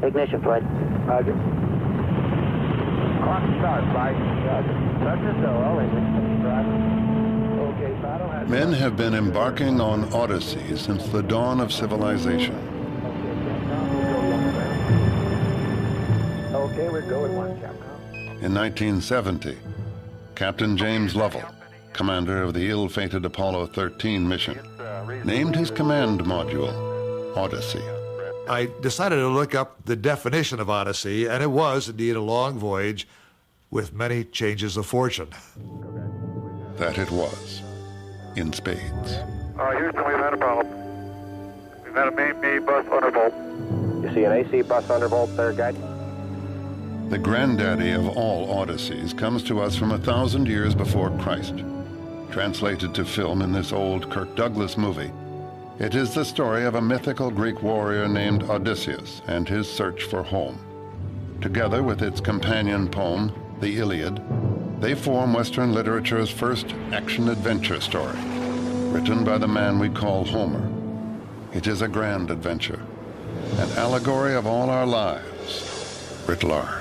Ignition, Floyd. Roger. Clock start, Flight. Roger. Touch it, so all English. Roger. Okay, battle has... Men have been embarking on odysseys since the dawn of civilization. Okay, we're going one, Capcom. In 1970, Captain James Lovell, commander of the ill-fated Apollo 13 mission, named his command module Odyssey. I decided to look up the definition of Odyssey, and it was indeed a long voyage with many changes of fortune. That it was, in spades. Houston, we've had a problem. We've had a main B bus undervolt. You see an AC bus undervolt there, guide? The granddaddy of all Odysseys comes to us from 1,000 years before Christ. Translated to film in this old Kirk Douglas movie, it is the story of a mythical Greek warrior named Odysseus and his search for home. Together with its companion poem, the Iliad, they form Western literature's first action-adventure story, written by the man we call Homer. It is a grand adventure, an allegory of all our lives, writ large.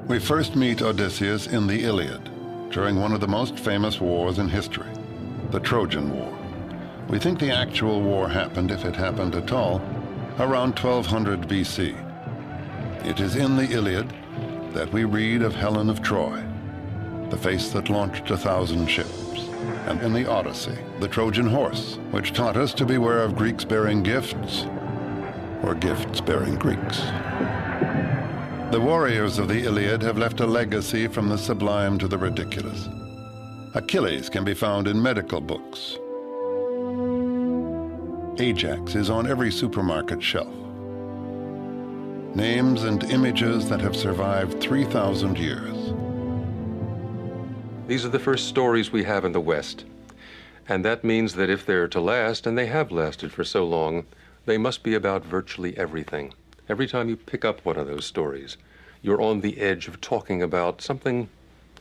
We first meet Odysseus in the Iliad, during one of the most famous wars in history, the Trojan War. We think the actual war happened, if it happened at all, around 1200 BC. It is in the Iliad that we read of Helen of Troy, the face that launched 1,000 ships, and in the Odyssey, the Trojan horse, which taught us to beware of Greeks bearing gifts, or gifts bearing Greeks. The warriors of the Iliad have left a legacy from the sublime to the ridiculous. Achilles can be found in medical books. Ajax is on every supermarket shelf. Names and images that have survived 3,000 years. These are the first stories we have in the West. And that means that if they're to last, and they have lasted for so long, they must be about virtually everything. Every time you pick up one of those stories, you're on the edge of talking about something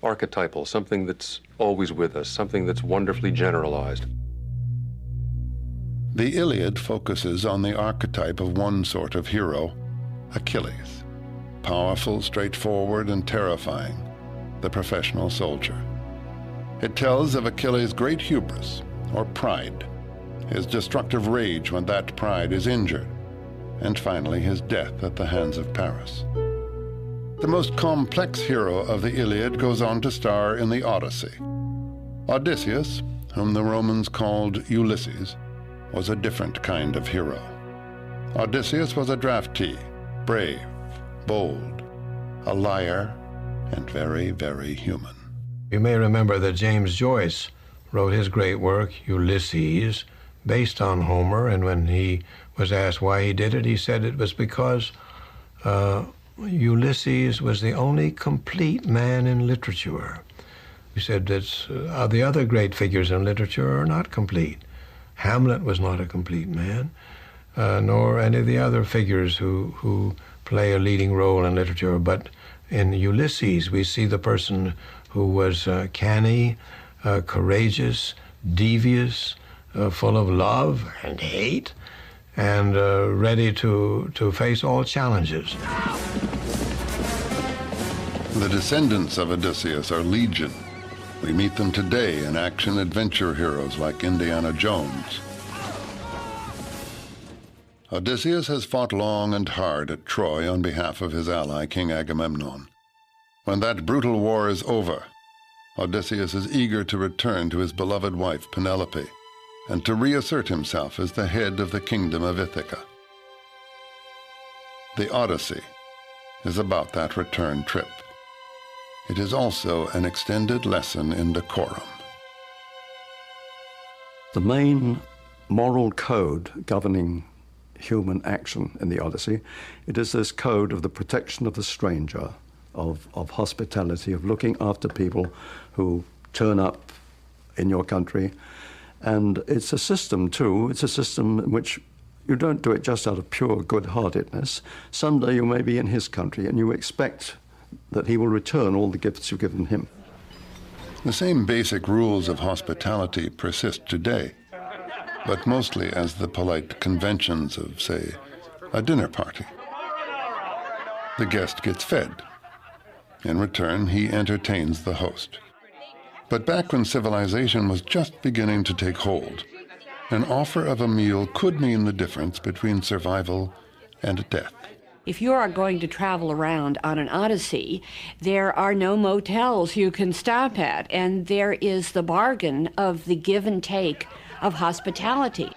archetypal, something that's always with us, something that's wonderfully generalized. The Iliad focuses on the archetype of one sort of hero, Achilles. Powerful, straightforward, and terrifying, the professional soldier. It tells of Achilles' great hubris, or pride, his destructive rage when that pride is injured, and finally his death at the hands of Paris. The most complex hero of the Iliad goes on to star in the Odyssey. Odysseus, whom the Romans called Ulysses, was a different kind of hero. Odysseus was a draftee, brave, bold, a liar, and very, very human. You may remember that James Joyce wrote his great work, Ulysses, based on Homer, and when he was asked why he did it, he said it was because Ulysses was the only complete man in literature. He said that the other great figures in literature are not complete. Hamlet was not a complete man, nor any of the other figures who play a leading role in literature. But in Ulysses, we see the person who was canny, courageous, devious, full of love and hate, and ready to face all challenges. The descendants of Odysseus are legion. We meet them today in action-adventure heroes like Indiana Jones. Odysseus has fought long and hard at Troy on behalf of his ally, King Agamemnon. When that brutal war is over, Odysseus is eager to return to his beloved wife, Penelope, and to reassert himself as the head of the kingdom of Ithaca. The Odyssey is about that return trip. it is also an extended lesson in decorum. The main moral code governing human action in the Odyssey, it is this code of the protection of the stranger, of hospitality, of looking after people who turn up in your country. And it's a system, too. It's a system in which you don't do it just out of pure good-heartedness. Someday you may be in his country, and you expect that he will return all the gifts you've given him. The same basic rules of hospitality persist today, but mostly as the polite conventions of, say, a dinner party. The guest gets fed. In return, he entertains the host. But back when civilization was just beginning to take hold, an offer of a meal could mean the difference between survival and death. If you are going to travel around on an Odyssey, there are no motels you can stop at, and there is the bargain of the give and take of hospitality.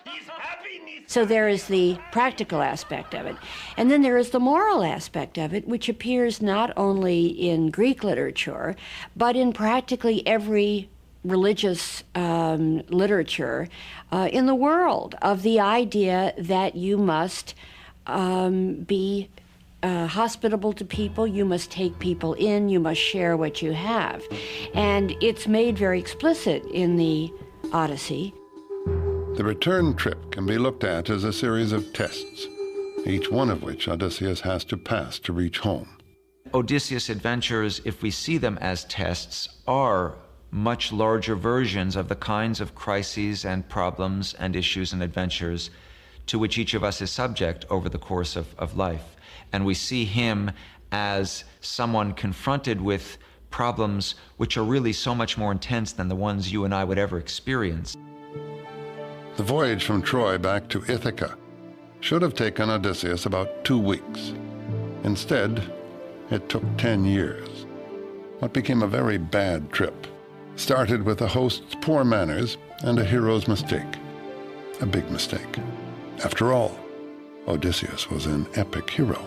So there is the practical aspect of it. And then there is the moral aspect of it, which appears not only in Greek literature, but in practically every religious literature in the world, of the idea that you must be hospitable to people, you must take people in, you must share what you have. And it's made very explicit in the Odyssey. The return trip can be looked at as a series of tests, each one of which Odysseus has to pass to reach home. Odysseus' adventures, if we see them as tests, are much larger versions of the kinds of crises and problems and issues and adventures to which each of us is subject over the course of life. And we see him as someone confronted with problems which are really so much more intense than the ones you and I would ever experience. The voyage from Troy back to Ithaca should have taken Odysseus about 2 weeks. Instead, it took 10 years. What became a very bad trip started with the host's poor manners and a hero's mistake. A big mistake. After all, Odysseus was an epic hero.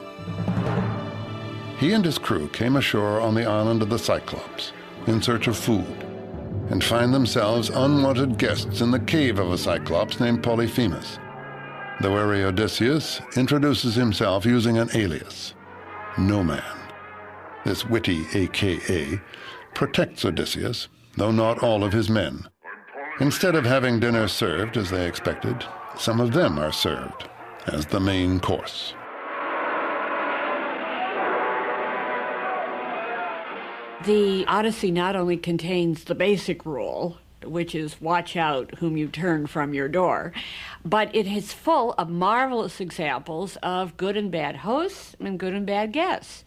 He and his crew came ashore on the island of the Cyclops in search of food, and find themselves unwanted guests in the cave of a Cyclops named Polyphemus. The wary Odysseus introduces himself using an alias, No Man. This witty AKA protects Odysseus, though not all of his men. Instead of having dinner served as they expected, some of them are served as the main course. The Odyssey not only contains the basic rule, which is watch out whom you turn from your door, but it is full of marvelous examples of good and bad hosts and good and bad guests.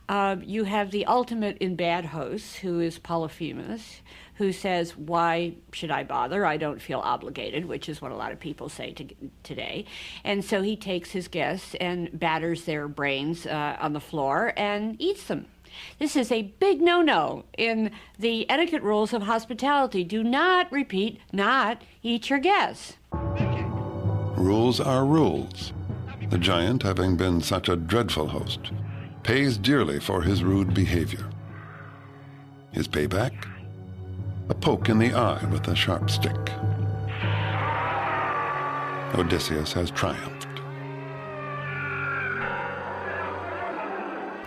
You have the ultimate in bad hosts, who is Polyphemus, who says, why should I bother? I don't feel obligated, which is what a lot of people say today. And so he takes his guests and batters their brains on the floor and eats them. This is a big no-no in the etiquette rules of hospitality. Do not, repeat, not eat your guests. Rules are rules. The giant, having been such a dreadful host, pays dearly for his rude behavior. His payback? A poke in the eye with a sharp stick. Odysseus has triumphed.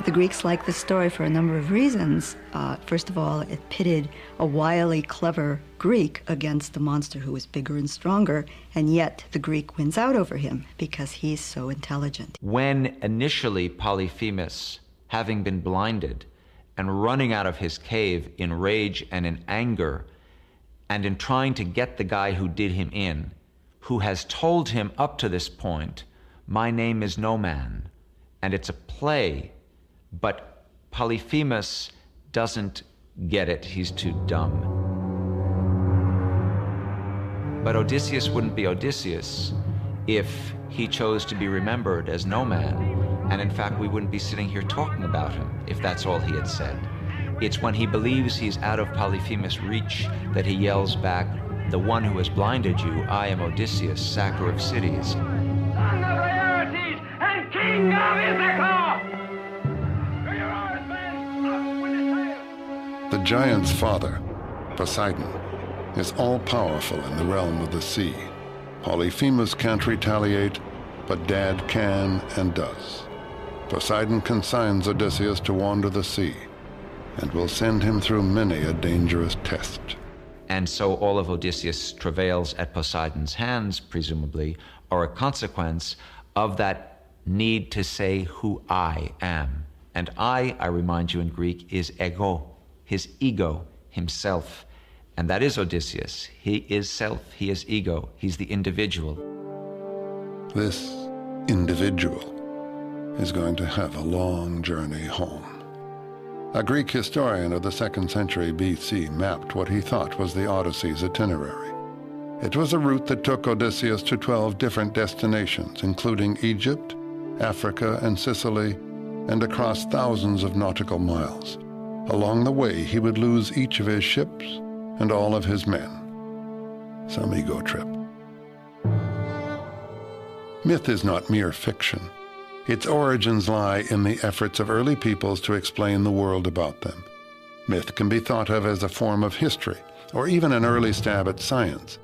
The Greeks liked this story for a number of reasons. First of all, it pitted a wily, clever Greek against a monster who was bigger and stronger, and yet the Greek wins out over him because he's so intelligent. When initially Polyphemus, having been blinded and running out of his cave in rage and in anger, and in trying to get the guy who did him in, who has told him up to this point, my name is No Man, and it's a play, but Polyphemus doesn't get it. He's too dumb. But Odysseus wouldn't be Odysseus if he chose to be remembered as No Man. And in fact, we wouldn't be sitting here talking about him if that's all he had said. It's when he believes he's out of Polyphemus' reach that he yells back, the one who has blinded you, I am Odysseus, sacker of cities. Son of Laertes and king of Ithaca! The giant's father, Poseidon, is all-powerful in the realm of the sea. Polyphemus can't retaliate, but Dad can and does. Poseidon consigns Odysseus to wander the sea and will send him through many a dangerous test. And so all of Odysseus' travails at Poseidon's hands, presumably, are a consequence of that need to say who I am. And I remind you in Greek, is ego, his ego, himself. And that is Odysseus. He is self, he is ego, he's the individual. This individual is going to have a long journey home. A Greek historian of the 2nd century BC mapped what he thought was the Odyssey's itinerary. It was a route that took Odysseus to 12 different destinations, including Egypt, Africa, and Sicily, and across thousands of nautical miles. Along the way, he would lose each of his ships and all of his men. Some ego trip. Myth is not mere fiction. Its origins lie in the efforts of early peoples to explain the world about them. Myth can be thought of as a form of history, or even an early stab at science.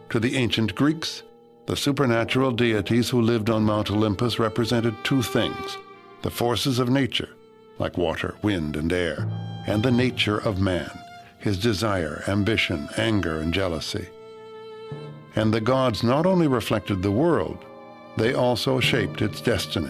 To the ancient Greeks, the supernatural deities who lived on Mount Olympus represented two things: the forces of nature, like water, wind, and air, and the nature of man, his desire, ambition, anger, and jealousy. And the gods not only reflected the world, they also shaped its destiny.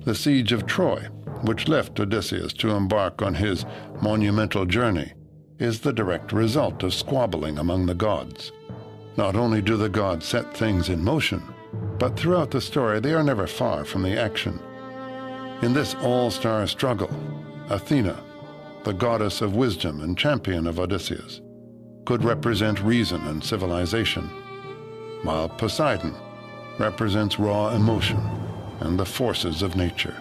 The siege of Troy, which left Odysseus to embark on his monumental journey, is the direct result of squabbling among the gods. Not only do the gods set things in motion, but throughout the story they are never far from the action. In this all-star struggle, Athena, the goddess of wisdom and champion of Odysseus, could represent reason and civilization, while Poseidon represents raw emotion and the forces of nature.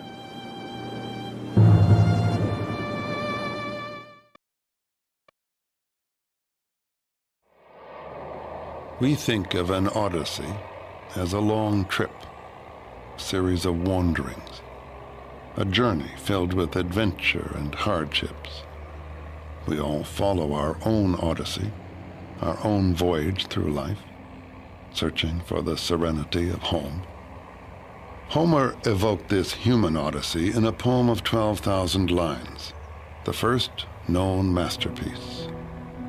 We think of an odyssey as a long trip, a series of wanderings, a journey filled with adventure and hardships. We all follow our own odyssey, our own voyage through life, searching for the serenity of home. Homer evoked this human odyssey in a poem of 12,000 lines, the first known masterpiece.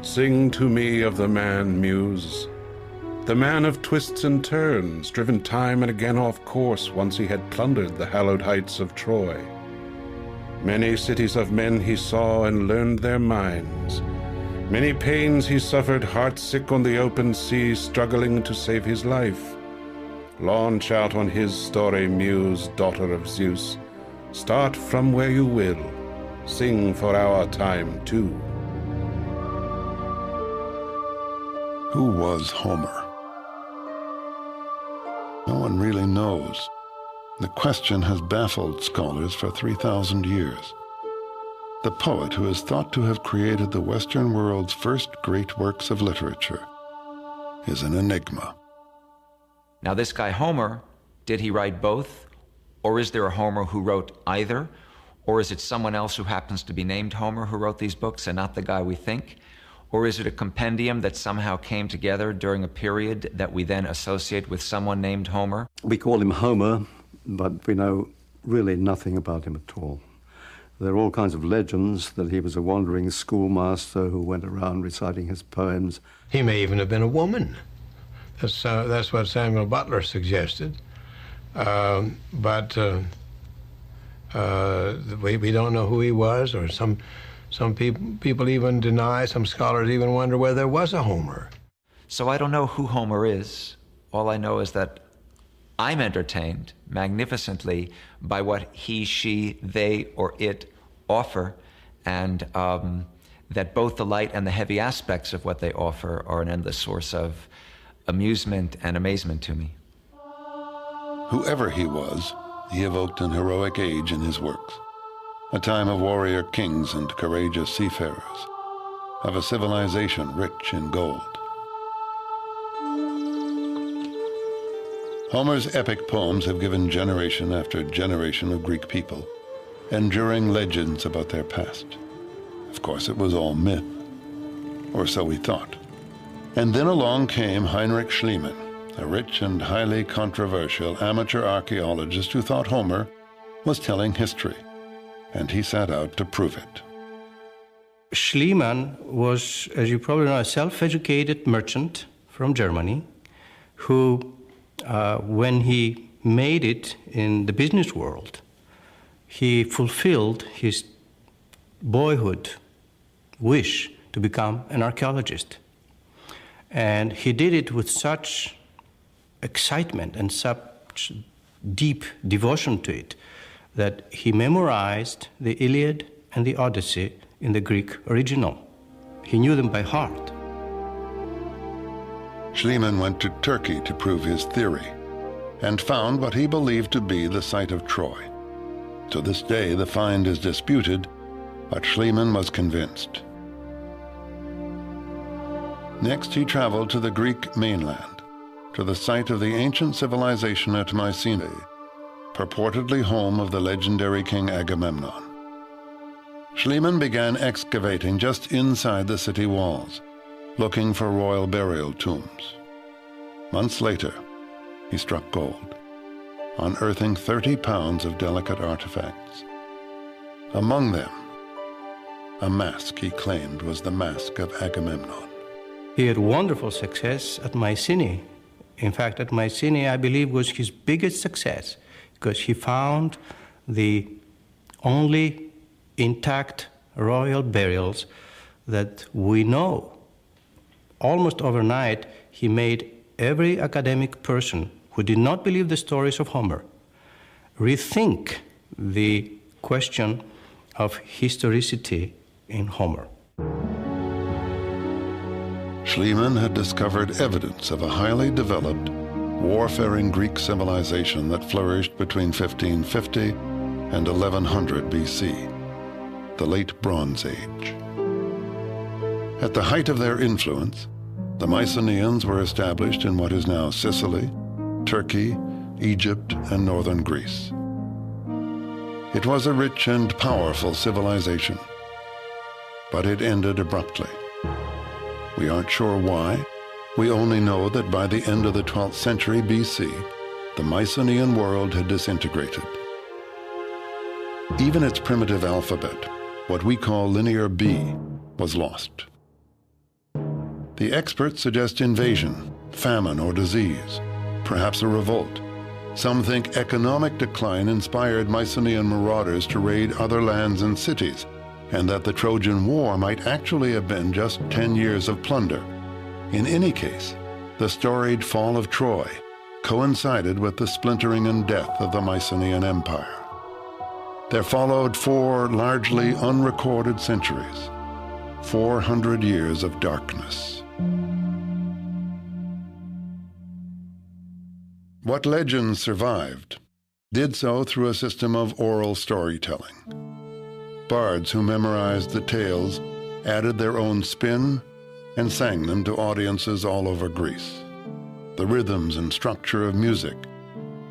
Sing to me of the man, Muse, the man of twists and turns, driven time and again off course once he had plundered the hallowed heights of Troy. Many cities of men he saw and learned their minds. Many pains he suffered, heart-sick on the open sea, struggling to save his life. Launch out on his story, Muse, daughter of Zeus. Start from where you will. Sing for our time, too. Who was Homer? No one really knows. The question has baffled scholars for 3,000 years. The poet who is thought to have created the Western world's first great works of literature is an enigma. Now this guy Homer, did he write both? Or is there a Homer who wrote either? Or is it someone else who happens to be named Homer who wrote these books and not the guy we think? Or is it a compendium that somehow came together during a period that we then associate with someone named Homer? We call him Homer, but we know really nothing about him at all. There are all kinds of legends that he was a wandering schoolmaster who went around reciting his poems. He may even have been a woman. That's what Samuel Butler suggested. But we don't know who he was, or some people even deny, some scholars even wonder whether there was a Homer. So I don't know who Homer is. All I know is that I'm entertained magnificently by what he, she, they, or it offer, and that both the light and the heavy aspects of what they offer are an endless source of amusement and amazement to me. Whoever he was, he evoked an heroic age in his works, a time of warrior kings and courageous seafarers, of a civilization rich in gold. Homer's epic poems have given generation after generation of Greek people enduring legends about their past. Of course, it was all myth, or so we thought. And then along came Heinrich Schliemann, a rich and highly controversial amateur archaeologist who thought Homer was telling history, and he set out to prove it. Schliemann was, as you probably know, a self-educated merchant from Germany who, when he made it in the business world, he fulfilled his boyhood wish to become an archaeologist. And he did it with such excitement and such deep devotion to it that he memorized the Iliad and the Odyssey in the Greek original. He knew them by heart. Schliemann went to Turkey to prove his theory and found what he believed to be the site of Troy. To this day, the find is disputed, but Schliemann was convinced. Next, he traveled to the Greek mainland, to the site of the ancient civilization at Mycenae, purportedly home of the legendary king Agamemnon. Schliemann began excavating just inside the city walls, looking for royal burial tombs. Months later, he struck gold, unearthing 30 pounds of delicate artifacts. Among them, a mask he claimed was the mask of Agamemnon. He had wonderful success at Mycenae. In fact, at Mycenae, I believe, was his biggest success, because he found the only intact royal burials that we know. Almost overnight, he made every academic person who did not believe the stories of Homer rethink the question of historicity in Homer. Schliemann had discovered evidence of a highly developed, warfaring Greek civilization that flourished between 1550 and 1100 BC, the Late Bronze Age. At the height of their influence, the Mycenaeans were established in what is now Sicily, Turkey, Egypt, and northern Greece. It was a rich and powerful civilization, but it ended abruptly. We aren't sure why. We only know that by the end of the 12th century BC, the Mycenaean world had disintegrated. Even its primitive alphabet, what we call Linear B, was lost. The experts suggest invasion, famine, or disease, perhaps a revolt. Some think economic decline inspired Mycenaean marauders to raid other lands and cities, and that the Trojan War might actually have been just 10 years of plunder. In any case, the storied fall of Troy coincided with the splintering and death of the Mycenaean Empire. There followed 4 largely unrecorded centuries, 400 years of darkness. What legends survived did so through a system of oral storytelling. Bards who memorized the tales added their own spin and sang them to audiences all over Greece. The rhythms and structure of music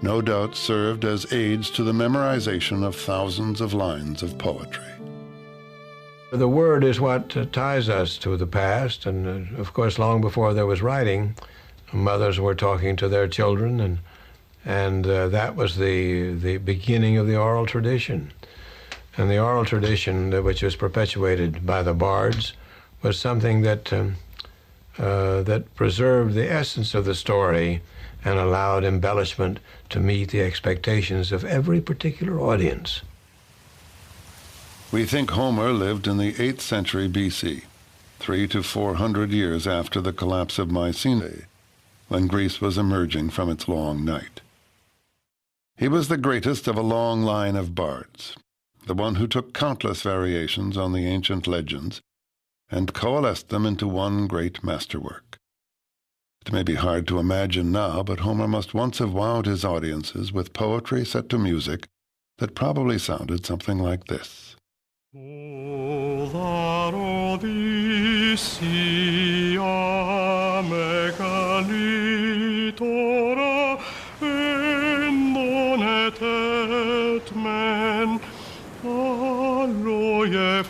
no doubt served as aids to the memorization of thousands of lines of poetry. The word is what ties us to the past, and of course, long before there was writing, mothers were talking to their children, and that was the beginning of the oral tradition. And the oral tradition, which was perpetuated by the bards, was something that that preserved the essence of the story and allowed embellishment to meet the expectations of every particular audience. We think Homer lived in the 8th century BC, 300 to 400 years after the collapse of Mycenae, when Greece was emerging from its long night. He was the greatest of a long line of bards, the one who took countless variations on the ancient legends and coalesced them into one great masterwork. It may be hard to imagine now, but Homer must once have wowed his audiences with poetry set to music that probably sounded something like this.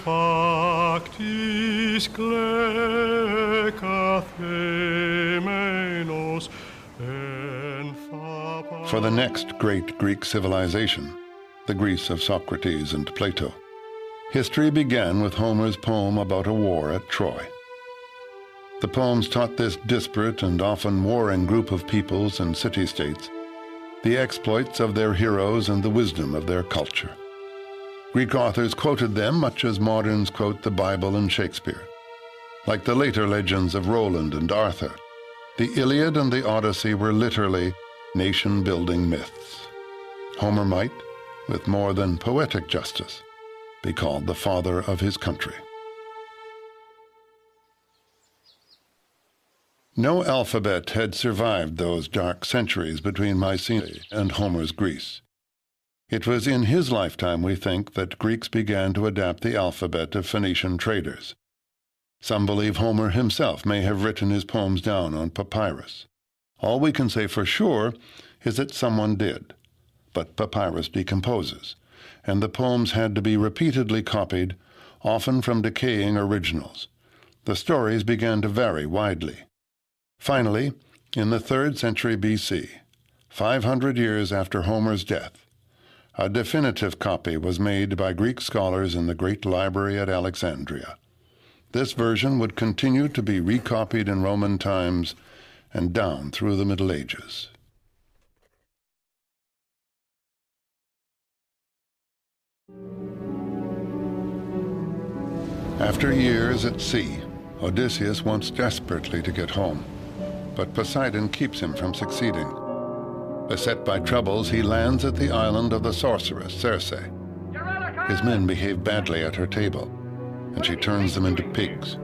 factis klekathemenos en fapa. For the next great Greek civilization, the Greece of Socrates and Plato, history began with Homer's poem about a war at Troy. The poems taught this disparate and often warring group of peoples and city-states the exploits of their heroes and the wisdom of their culture. Greek authors quoted them much as moderns quote the Bible and Shakespeare. Like the later legends of Roland and Arthur, the Iliad and the Odyssey were literally nation-building myths. Homer might, with more than poetic justice, be called the father of his country. No alphabet had survived those dark centuries between Mycenae and Homer's Greece. It was in his lifetime, we think, that Greeks began to adapt the alphabet of Phoenician traders. Some believe Homer himself may have written his poems down on papyrus. All we can say for sure is that someone did, but papyrus decomposes, and the poems had to be repeatedly copied, often from decaying originals. The stories began to vary widely. Finally, in the 3rd century BC, 500 years after Homer's death, a definitive copy was made by Greek scholars in the great library at Alexandria. This version would continue to be recopied in Roman times and down through the Middle Ages. After years at sea, Odysseus wants desperately to get home, but Poseidon keeps him from succeeding. Beset by troubles, he lands at the island of the sorceress, Circe. His men behave badly at her table, and she turns them into pigs.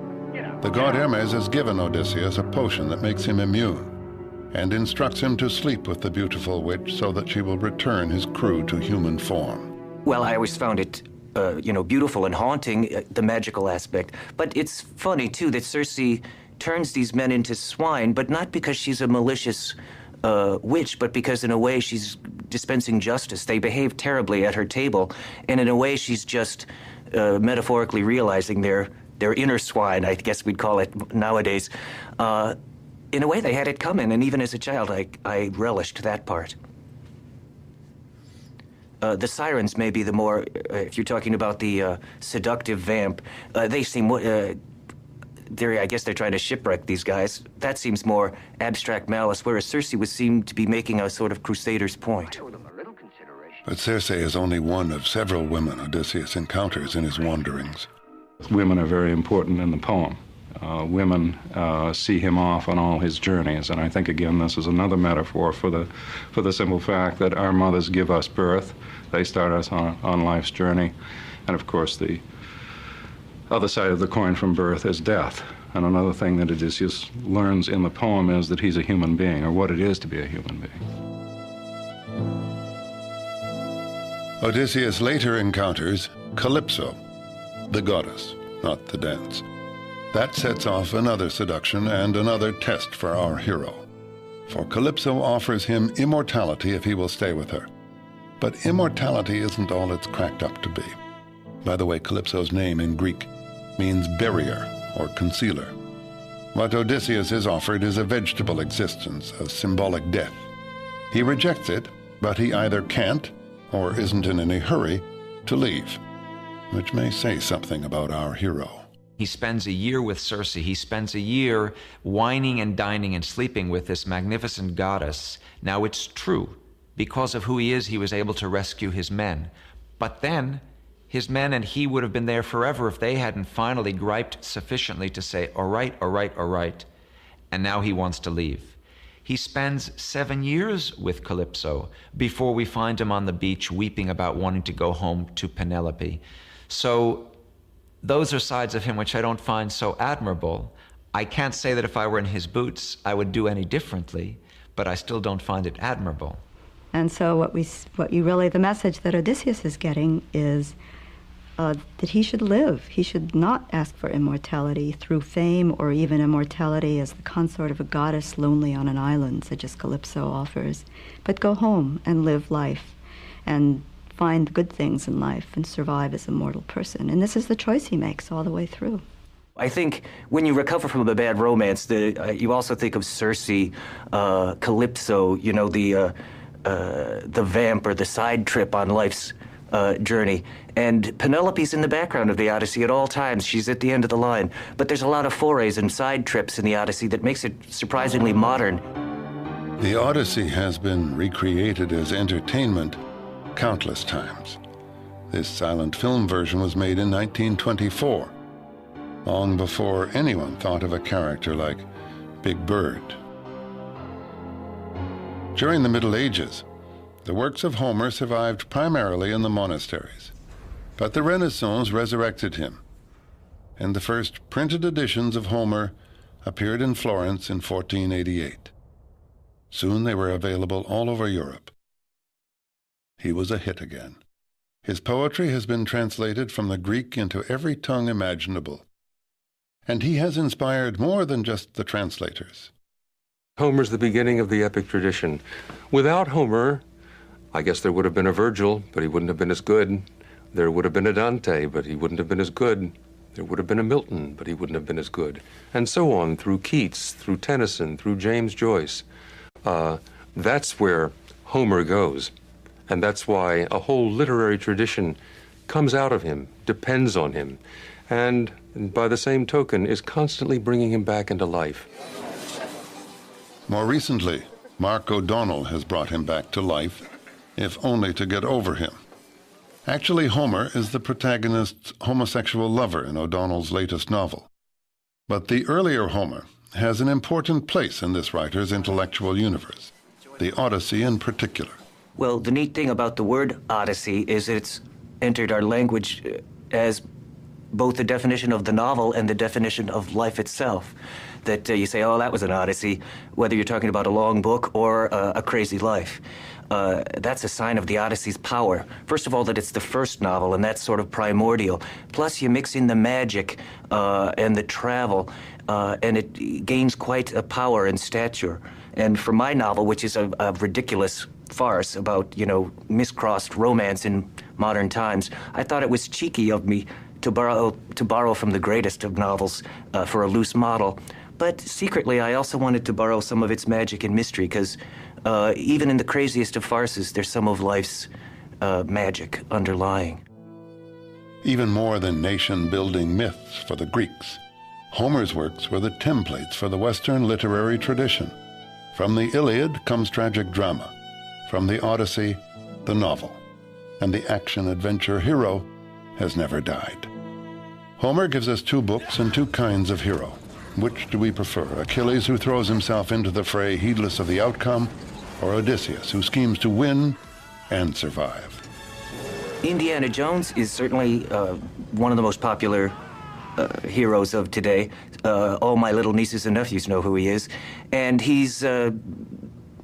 The god Hermes has given Odysseus a potion that makes him immune, and instructs him to sleep with the beautiful witch so that she will return his crew to human form. Well, I always found it, beautiful and haunting, the magical aspect. But it's funny, too, that Circe turns these men into swine, but not because she's a malicious witch, but because in a way she's dispensing justice. They behave terribly at her table, and in a way she's just metaphorically realizing their inner swine, I guess we'd call it nowadays. In a way they had it coming, and even as a child I relished that part. The sirens may be the more, if you're talking about the seductive vamp, they seem I guess they're trying to shipwreck these guys. That seems more abstract malice, whereas Circe would seem to be making a sort of crusader's point. But Circe is only one of several women Odysseus encounters in his wanderings. Women are very important in the poem. Women see him off on all his journeys, and I think, again, this is another metaphor for the simple fact that our mothers give us birth. They start us on life's journey, and of course the other side of the coin from birth is death. And another thing that Odysseus learns in the poem is that he's a human being, or what it is to be a human being. Odysseus later encounters Calypso, the goddess, not the dance. That sets off another seduction and another test for our hero. For Calypso offers him immortality if he will stay with her. But immortality isn't all it's cracked up to be. By the way, Calypso's name in Greek means barrier or concealer. What Odysseus is offered is a vegetable existence, a symbolic death. He rejects it, but he either can't or isn't in any hurry to leave, which may say something about our hero. He spends a year with Circe. He spends a year wining and dining and sleeping with this magnificent goddess. Now, it's true. Because of who he is, he was able to rescue his men. But then, his men and he would have been there forever if they hadn't finally griped sufficiently to say, all right, all right, all right. And now he wants to leave. He spends 7 years with Calypso before we find him on the beach weeping about wanting to go home to Penelope. So those are sides of him which I don't find so admirable. I can't say that if I were in his boots, I would do any differently, but I still don't find it admirable. And so the message that Odysseus is getting is that he should live. He should not ask for immortality through fame or even immortality as the consort of a goddess lonely on an island, such as Calypso offers, but go home and live life. And find the good things in life and survive as a mortal person. And this is the choice he makes all the way through. I think when you recover from a bad romance, you also think of Circe, Calypso, you know, the vamp or the side trip on life's journey. And Penelope's in the background of the Odyssey at all times. She's at the end of the line. But there's a lot of forays and side trips in the Odyssey that makes it surprisingly modern. The Odyssey has been recreated as entertainment countless times. This silent film version was made in 1924, long before anyone thought of a character like Big Bird. During the Middle Ages, the works of Homer survived primarily in the monasteries, but the Renaissance resurrected him, and the first printed editions of Homer appeared in Florence in 1488. Soon they were available all over Europe. He was a hit again. His poetry has been translated from the Greek into every tongue imaginable, and he has inspired more than just the translators. Homer's the beginning of the epic tradition. Without Homer, I guess there would have been a Virgil, but he wouldn't have been as good. There would have been a Dante, but he wouldn't have been as good. There would have been a Milton, but he wouldn't have been as good. And so on, through Keats, through Tennyson, through James Joyce. That's where Homer goes. And that's why a whole literary tradition comes out of him, depends on him, and by the same token is constantly bringing him back into life. More recently, Mark O'Donnell has brought him back to life, if only to get over him. Actually, Homer is the protagonist's homosexual lover in O'Donnell's latest novel. But the earlier Homer has an important place in this writer's intellectual universe, the Odyssey in particular. Well, the neat thing about the word Odyssey is it's entered our language as both the definition of the novel and the definition of life itself. That you say, oh, that was an Odyssey, whether you're talking about a long book or a crazy life. That's a sign of the Odyssey's power. First of all, that it's the first novel, and that's sort of primordial. Plus, you mix in the magic and the travel, and it gains quite a power and stature. And for my novel, which is a ridiculous farce about, you know, miscrossed romance in modern times, I thought it was cheeky of me to borrow from the greatest of novels for a loose model. But secretly, I also wanted to borrow some of its magic and mystery, because even in the craziest of farces, there's some of life's magic underlying. Even more than nation-building myths for the Greeks, Homer's works were the templates for the Western literary tradition. From the Iliad comes tragic drama. From the Odyssey, the novel. And the action-adventure hero has never died. Homer gives us two books and two kinds of hero. Which do we prefer? Achilles, who throws himself into the fray heedless of the outcome, or Odysseus, who schemes to win and survive? Indiana Jones is certainly one of the most popular heroes of today. All my little nieces and nephews know who he is. And he's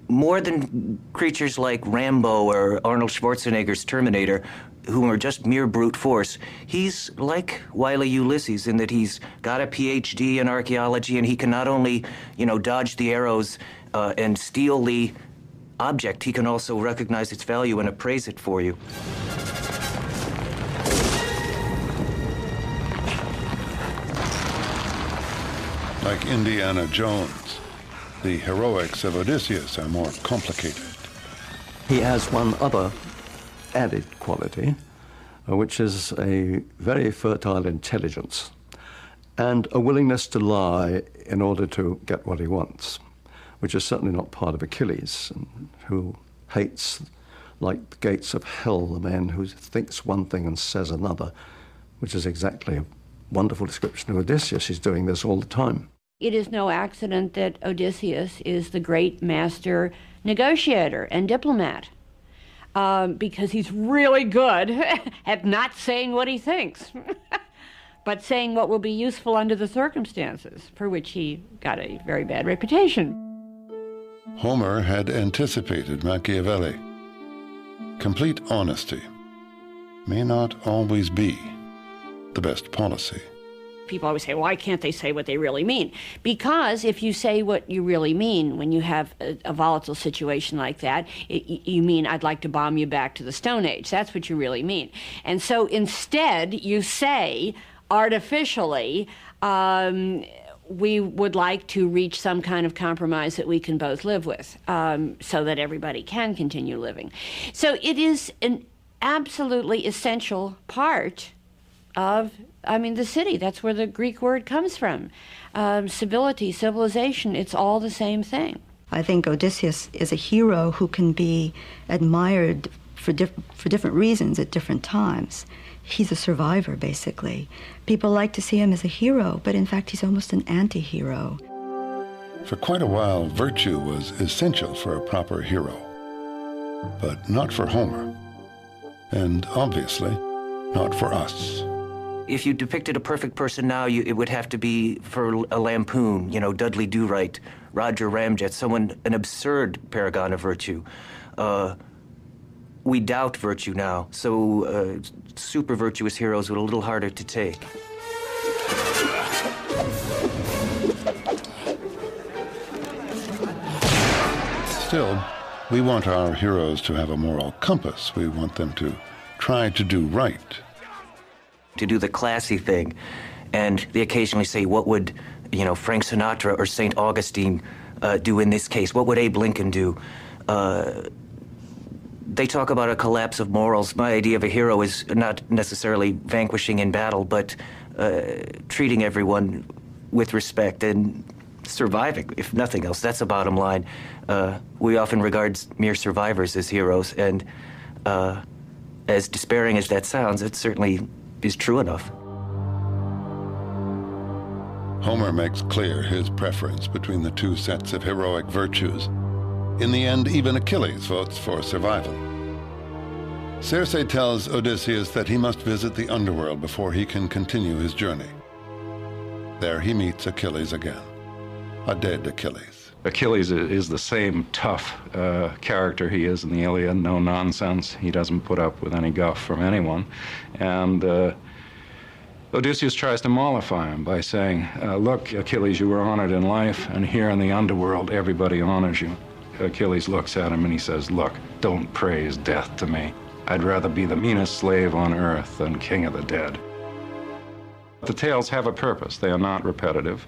more than creatures like Rambo or Arnold Schwarzenegger's Terminator, who are just mere brute force. He's like wily Ulysses in that he's got a PhD in archaeology, and he can not only, you know, dodge the arrows and steal the object, he can also recognize its value and appraise it for you. Like Indiana Jones, the heroics of Odysseus are more complicated. He has one other added quality, which is a very fertile intelligence and a willingness to lie in order to get what he wants, which is certainly not part of Achilles, who hates, like the gates of hell, the man who thinks one thing and says another, which is exactly a wonderful description of Odysseus. He's doing this all the time. It is no accident that Odysseus is the great master negotiator and diplomat, because he's really good at not saying what he thinks, but saying what will be useful under the circumstances, for which he got a very bad reputation. Homer had anticipated Machiavelli. Complete honesty may not always be the best policy. People always say, why can't they say what they really mean? Because if you say what you really mean when you have a volatile situation like that, you mean, I'd like to bomb you back to the Stone Age. That's what you really mean. And so instead, you say, artificially, we would like to reach some kind of compromise that we can both live with, so that everybody can continue living. So it is an absolutely essential part of, the city. That's where the Greek word comes from. Civility, civilization, it's all the same thing. I think Odysseus is a hero who can be admired for different reasons at different times. He's a survivor, basically. People like to see him as a hero, but in fact he's almost an anti-hero. For quite a while, virtue was essential for a proper hero, but not for Homer, and obviously not for us. If you depicted a perfect person now, it would have to be for a lampoon, Dudley Do-Right, Roger Ramjet, an absurd paragon of virtue. We doubt virtue now, so super virtuous heroes are a little harder to take. Still, we want our heroes to have a moral compass. We want them to try to do right. To do the classy thing, and they occasionally say, what would, Frank Sinatra or St. Augustine do in this case? What would Abe Lincoln do? They talk about a collapse of morals. My idea of a hero is not necessarily vanquishing in battle, but treating everyone with respect and surviving, if nothing else. That's the bottom line. We often regard mere survivors as heroes, and as despairing as that sounds, it certainly is true enough. Homer makes clear his preference between the two sets of heroic virtues. In the end, even Achilles votes for survival. Circe tells Odysseus that he must visit the underworld before he can continue his journey. There he meets Achilles again, a dead Achilles. Achilles is the same tough character he is in the Iliad, no nonsense. He doesn't put up with any guff from anyone. And Odysseus tries to mollify him by saying, look, Achilles, you were honored in life, and here in the underworld, everybody honors you. Achilles looks at him and he says, look, don't praise death to me. I'd rather be the meanest slave on earth than king of the dead. The tales have a purpose. They are not repetitive.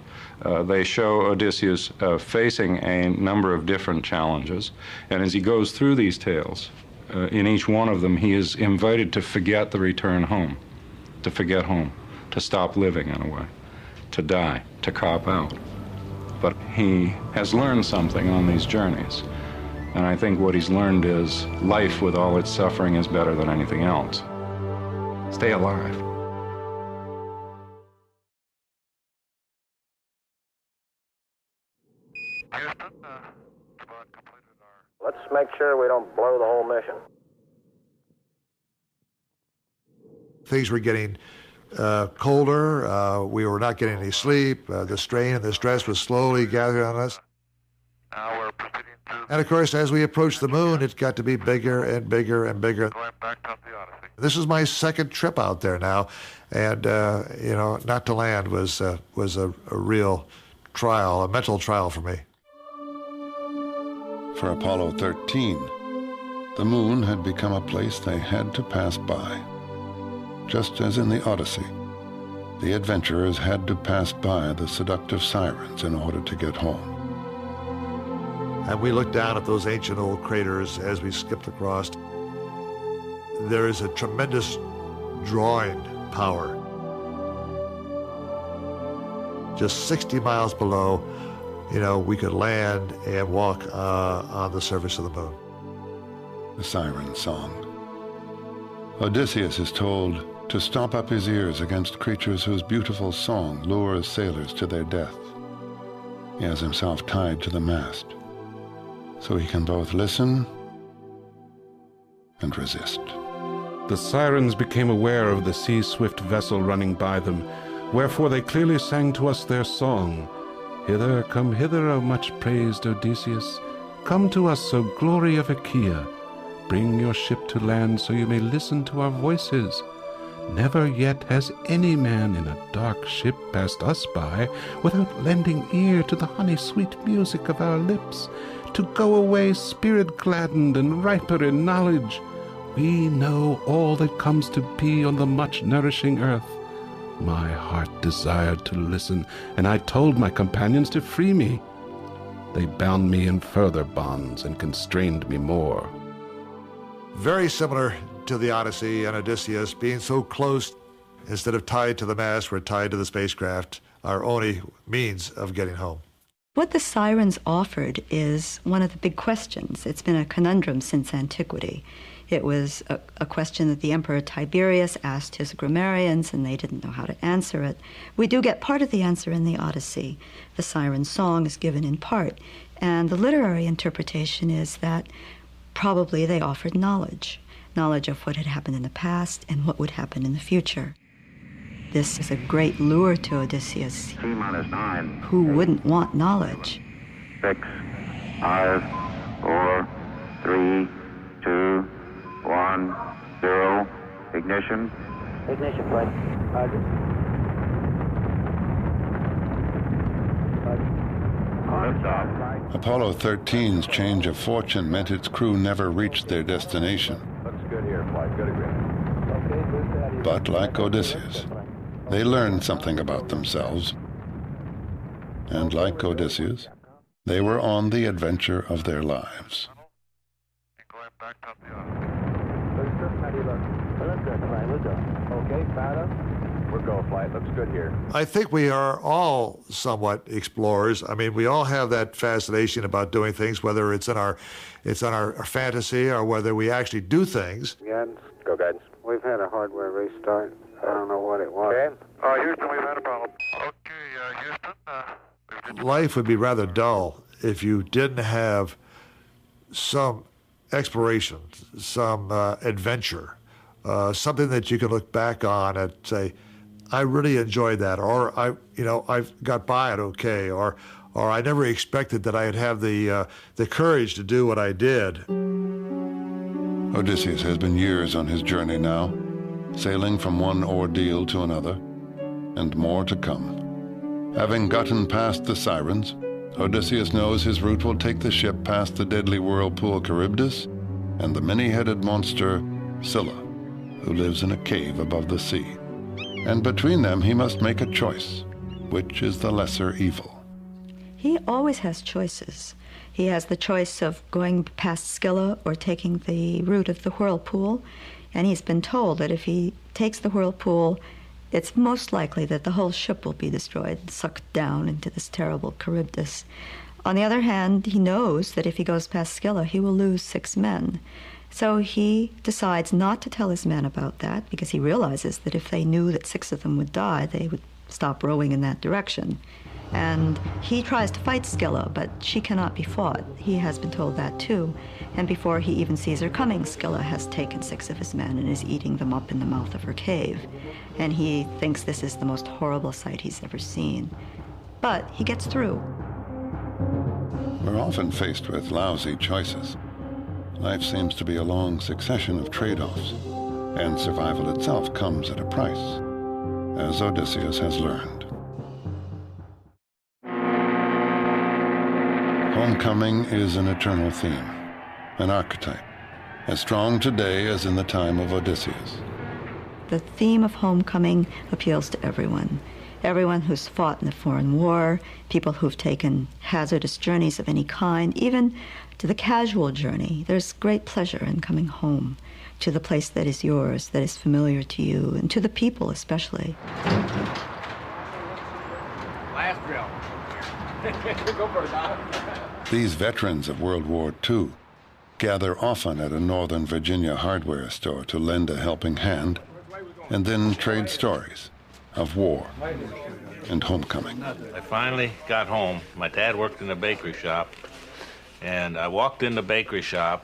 They show Odysseus facing a number of different challenges, and as he goes through these tales, in each one of them, he is invited to forget the return home, to forget home, to stop living in a way, to die, to cop out. But he has learned something on these journeys, and I think what he's learned is life with all its suffering is better than anything else. Stay alive. Let's make sure we don't blow the whole mission. Things were getting colder. We were not getting any sleep. The strain and the stress was slowly gathering on us. Now we're proceeding to... And of course, as we approached the moon, it got to be bigger and bigger and bigger. Going back up the Odyssey. This is my second trip out there now, and not to land was a real trial, a mental trial for me. For Apollo 13, the moon had become a place they had to pass by. Just as in the Odyssey, the adventurers had to pass by the seductive sirens in order to get home. And we looked down at those ancient old craters as we skipped across. There is a tremendous drawing power. Just 60 miles below, we could land and walk on the surface of the moon. The siren song. Odysseus is told to stop up his ears against creatures whose beautiful song lures sailors to their death. He has himself tied to the mast, so he can both listen and resist. The sirens became aware of the sea-swift vessel running by them, wherefore they clearly sang to us their song. Hither, come hither, O much-praised Odysseus. Come to us, O glory of Achaea. Bring your ship to land so you may listen to our voices. Never yet has any man in a dark ship passed us by without lending ear to the honey-sweet music of our lips, to go away spirit-gladdened and riper in knowledge. We know all that comes to be on the much-nourishing earth. My heart desired to listen, and I told my companions to free me. They bound me in further bonds and constrained me more. Very similar to the Odyssey and Odysseus, being so close, instead of tied to the mast, we're tied to the spacecraft, our only means of getting home. What the sirens offered is one of the big questions. It's been a conundrum since antiquity. It was a question that the Emperor Tiberius asked his grammarians, and they didn't know how to answer it. We do get part of the answer in the Odyssey. The siren song is given in part, and the literary interpretation is that probably they offered knowledge of what had happened in the past and what would happen in the future. This is a great lure to Odysseus. T-9. Who wouldn't want knowledge? 6, 5, 4, 3, 2, 1, 0. Ignition. Ignition, flight. Roger. Liftoff. Apollo 13's change of fortune meant its crew never reached their destination. Looks good here, flight. Good agreement. But like Odysseus, they learned something about themselves. And like Odysseus, they were on the adventure of their lives. Okay, we're go, flight. Looks good here. I think we are all somewhat explorers. I mean, we all have that fascination about doing things, whether it's in our fantasy or whether we actually do things. Guidance. Go, guidance. We've had a hardware restart. I don't know what it was. Okay. Houston, we've had a problem. Okay, Houston. Life would be rather dull if you didn't have some exploration, some adventure, something that you could look back on and say, I really enjoyed that, or I got by it okay, or I never expected that I'd have the courage to do what I did. Odysseus has been years on his journey now, sailing from one ordeal to another, and more to come. Having gotten past the sirens, Odysseus knows his route will take the ship past the deadly whirlpool Charybdis and the many-headed monster Scylla, who lives in a cave above the sea. And between them he must make a choice. Which is the lesser evil? He always has choices. He has the choice of going past Scylla or taking the route of the whirlpool, and he's been told that if he takes the whirlpool, it's most likely that the whole ship will be destroyed, sucked down into this terrible Charybdis. On the other hand, he knows that if he goes past Scylla, he will lose 6 men. So he decides not to tell his men about that, because he realizes that if they knew that 6 of them would die, they would stop rowing in that direction. And he tries to fight Scylla, but she cannot be fought. He has been told that too. And before he even sees her coming, Scylla has taken 6 of his men and is eating them up in the mouth of her cave. And he thinks this is the most horrible sight he's ever seen. But he gets through. We're often faced with lousy choices. Life seems to be a long succession of trade-offs, and survival itself comes at a price, as Odysseus has learned. Homecoming is an eternal theme, an archetype, as strong today as in the time of Odysseus. The theme of homecoming appeals to everyone. Everyone who's fought in a foreign war, people who've taken hazardous journeys of any kind, even to the casual journey. There's great pleasure in coming home to the place that is yours, that is familiar to you, and to the people especially. Last drill. Go for it, Doc. These veterans of World War II gather often at a Northern Virginia hardware store to lend a helping hand, and then trade stories of war and homecoming. I finally got home. My dad worked in a bakery shop, and I walked in the bakery shop,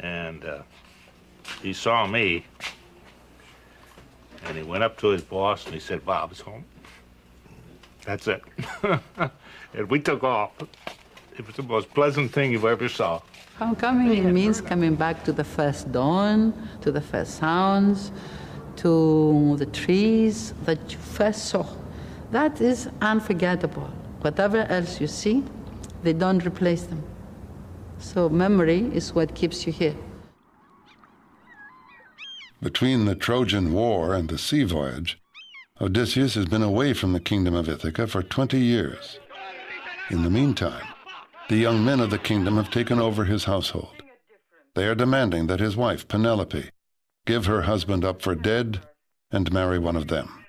and he saw me, and he went up to his boss, and he said, "Bob's home." That's it. And we took off. It was the most pleasant thing you ever saw. Homecoming, it means coming back to the first dawn, to the first sounds, to the trees that you first saw. That is unforgettable. Whatever else you see, they don't replace them. So memory is what keeps you here. Between the Trojan War and the sea voyage, Odysseus has been away from the kingdom of Ithaca for 20 years. In the meantime, the young men of the kingdom have taken over his household. They are demanding that his wife, Penelope, give her husband up for dead and marry one of them.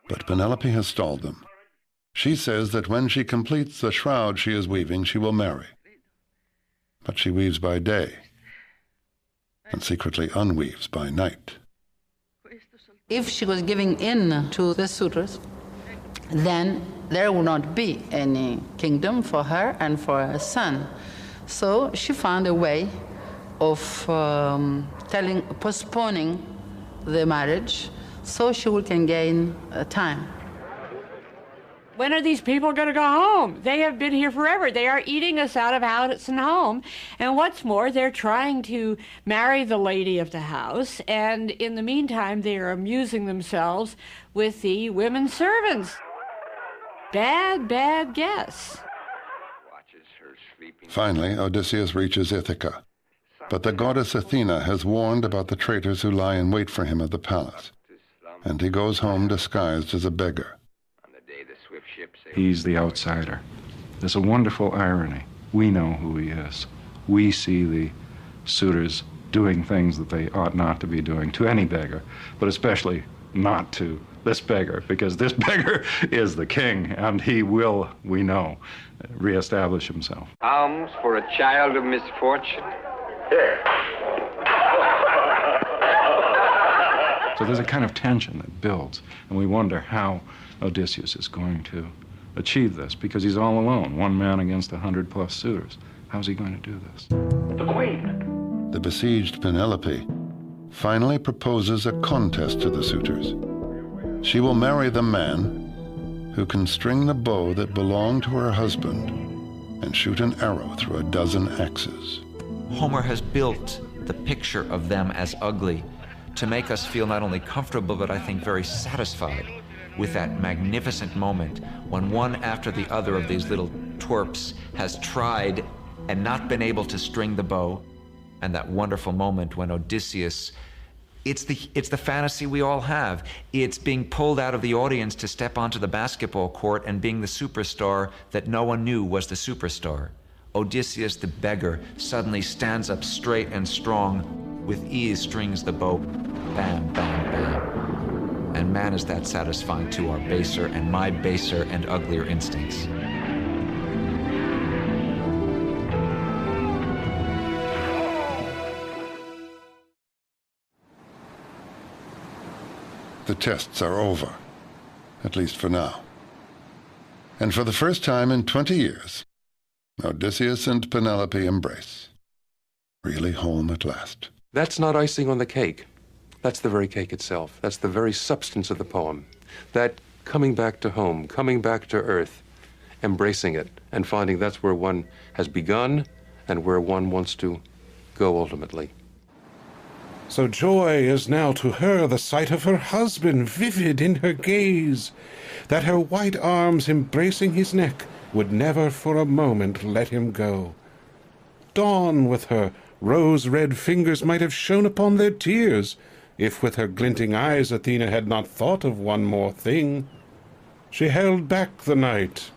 But Penelope has stalled them. She says that when she completes the shroud she is weaving, she will marry. But she weaves by day and secretly unweaves by night. If she was giving in to the suitors, then there would not be any kingdom for her and for her son. So she found a way of postponing the marriage so she can gain time. When are these people going to go home? They have been here forever. They are eating us out of house and home. And what's more, they're trying to marry the lady of the house. And in the meantime, they are amusing themselves with the women servants. Bad, bad guess. Finally, Odysseus reaches Ithaca. But the goddess Athena has warned about the traitors who lie in wait for him at the palace. And he goes home disguised as a beggar. He's the outsider. There's a wonderful irony. We know who he is. We see the suitors doing things that they ought not to be doing to any beggar, but especially not to this beggar, because this beggar is the king, and he will, we know, reestablish himself. Alms for a child of misfortune. So there's a kind of tension that builds, and we wonder how Odysseus is going to achieve this, because he's all alone, one man against 100+ suitors. How's he going to do this? The queen. The besieged Penelope finally proposes a contest to the suitors. She will marry the man who can string the bow that belonged to her husband and shoot an arrow through a dozen axes. Homer has built the picture of them as ugly to make us feel not only comfortable, but I think very satisfied with that magnificent moment when one after the other of these little twerps has tried and not been able to string the bow, and that wonderful moment when Odysseus, it's the fantasy we all have. It's being pulled out of the audience to step onto the basketball court and being the superstar that no one knew was the superstar. Odysseus the beggar suddenly stands up straight and strong, with ease strings the bow, bam, bam, bam. And man, is that satisfying to our baser and my baser and uglier instincts. The tests are over, at least for now. And for the first time in 20 years, Odysseus and Penelope embrace. Really home at last. That's not icing on the cake. That's the very cake itself. That's the very substance of the poem. That coming back to home, coming back to earth, embracing it, and finding that's where one has begun and where one wants to go ultimately. So joy is now to her the sight of her husband vivid in her gaze, that her white arms embracing his neck would never for a moment let him go. Dawn with her rose-red fingers might have shone upon their tears, if with her glinting eyes Athena had not thought of one more thing. She held back the night,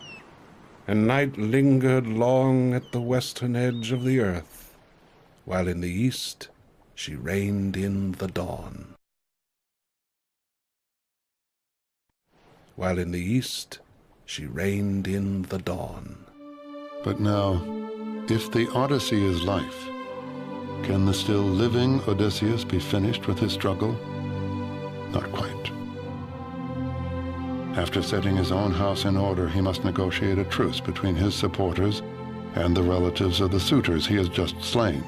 and night lingered long at the western edge of the earth, while in the east she reigned in the dawn. While in the east she reigned in the dawn. But now, if the Odyssey is life, can the still living Odysseus be finished with his struggle? Not quite. After setting his own house in order, he must negotiate a truce between his supporters and the relatives of the suitors he has just slain.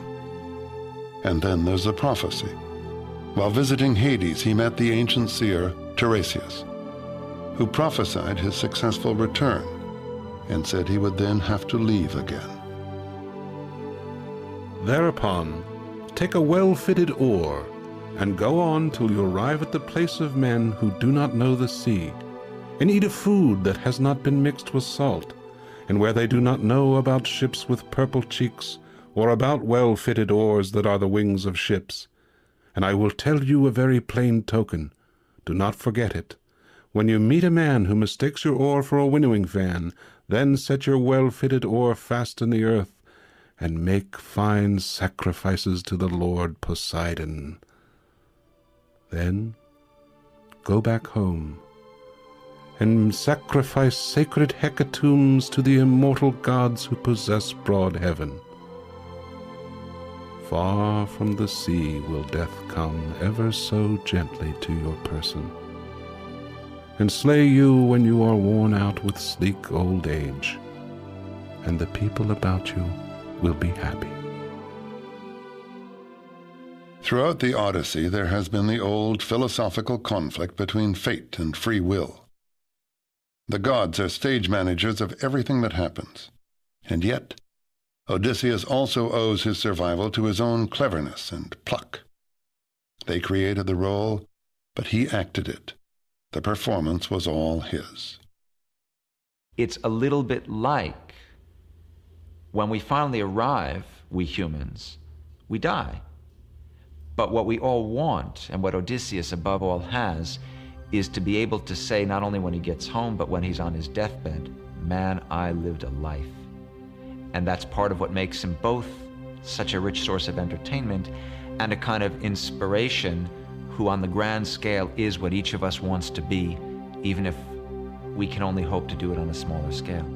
And then there's the prophecy. While visiting Hades, he met the ancient seer Tiresias, who prophesied his successful return and said he would then have to leave again. Thereupon, take a well-fitted oar and go on till you arrive at the place of men who do not know the sea, and eat of food that has not been mixed with salt, and where they do not know about ships with purple cheeks, or about well-fitted oars that are the wings of ships. And I will tell you a very plain token. Do not forget it. When you meet a man who mistakes your oar for a winnowing fan, then set your well-fitted oar fast in the earth, and make fine sacrifices to the Lord Poseidon. Then go back home, and sacrifice sacred hecatombs to the immortal gods who possess broad heaven. Far from the sea will death come ever so gently to your person, and slay you when you are worn out with sleek old age, and the people about you will be happy. Throughout the Odyssey, there has been the old philosophical conflict between fate and free will. The gods are stage managers of everything that happens, and yet Odysseus also owes his survival to his own cleverness and pluck. They created the role, but he acted it. The performance was all his. It's a little bit like when we finally arrive, we humans, we die. But what we all want, and what Odysseus above all has, is to be able to say, not only when he gets home, but when he's on his deathbed, man, I lived a life. And that's part of what makes him both such a rich source of entertainment and a kind of inspiration who on the grand scale is what each of us wants to be, even if we can only hope to do it on a smaller scale.